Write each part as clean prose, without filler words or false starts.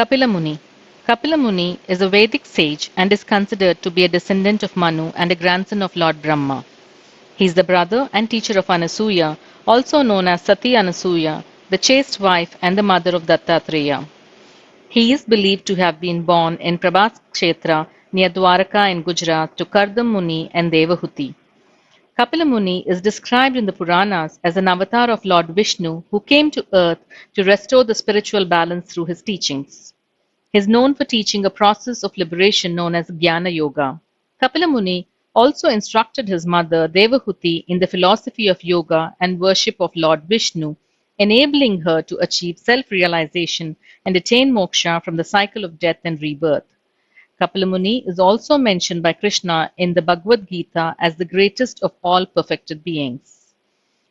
Kapila Muni. Kapila Muni is a Vedic sage and is considered to be a descendant of Manu and a grandson of Lord Brahma. He is the brother and teacher of Anasuya, also known as Sati Anasuya, the chaste wife and the mother of Dattatreya. He is believed to have been born in Prabhas Kshetra near Dwaraka in Gujarat to Kardam Muni and Devahuti. Kapila Muni is described in the Puranas as an avatar of Lord Vishnu who came to earth to restore the spiritual balance through his teachings. He is known for teaching a process of liberation known as Jnana Yoga. Kapila Muni also instructed his mother Devahuti in the philosophy of yoga and worship of Lord Vishnu, enabling her to achieve self-realization and attain moksha from the cycle of death and rebirth. Kapila Muni is also mentioned by Krishna in the Bhagavad Gita as the greatest of all perfected beings.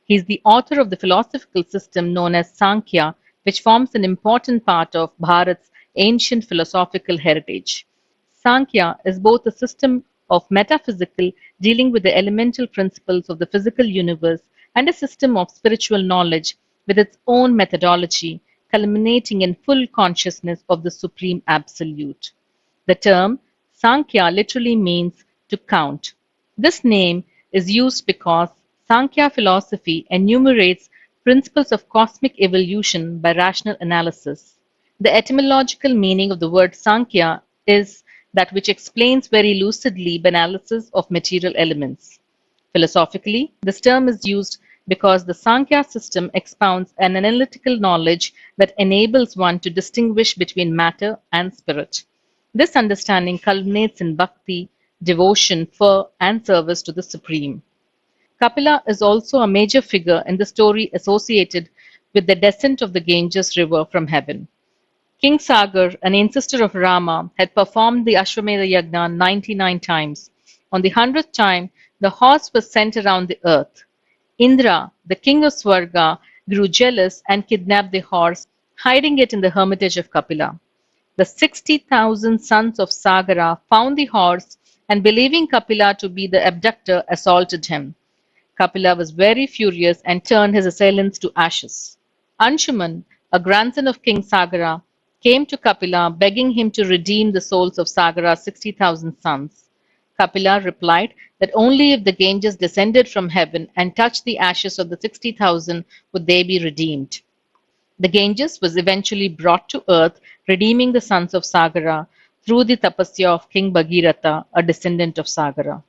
He is the author of the philosophical system known as Sankhya, which forms an important part of Bharat's ancient philosophical heritage. Sankhya is both a system of metaphysical dealing with the elemental principles of the physical universe and a system of spiritual knowledge with its own methodology, culminating in full consciousness of the Supreme Absolute. The term Sankhya literally means to count. This name is used because Sankhya philosophy enumerates principles of cosmic evolution by rational analysis. The etymological meaning of the word Sankhya is that which explains very lucidly by analysis of material elements. Philosophically, this term is used because the Sankhya system expounds an analytical knowledge that enables one to distinguish between matter and spirit. This understanding culminates in bhakti, devotion for and service to the Supreme. Kapila is also a major figure in the story associated with the descent of the Ganges river from heaven. King Sagar, an ancestor of Rama, had performed the Ashwamedha Yagna 99 times. On the 100th time, the horse was sent around the earth. Indra, the king of Swarga, grew jealous and kidnapped the horse, hiding it in the hermitage of Kapila. The 60,000 sons of Sagara found the horse and, believing Kapila to be the abductor, assaulted him. Kapila was very furious and turned his assailants to ashes. Anshuman, a grandson of King Sagara, came to Kapila begging him to redeem the souls of Sagara's 60,000 sons. Kapila replied that only if the Ganges descended from heaven and touched the ashes of the 60,000 would they be redeemed. The Ganges was eventually brought to earth, redeeming the sons of Sagara through the tapasya of King Bhagiratha, a descendant of Sagara.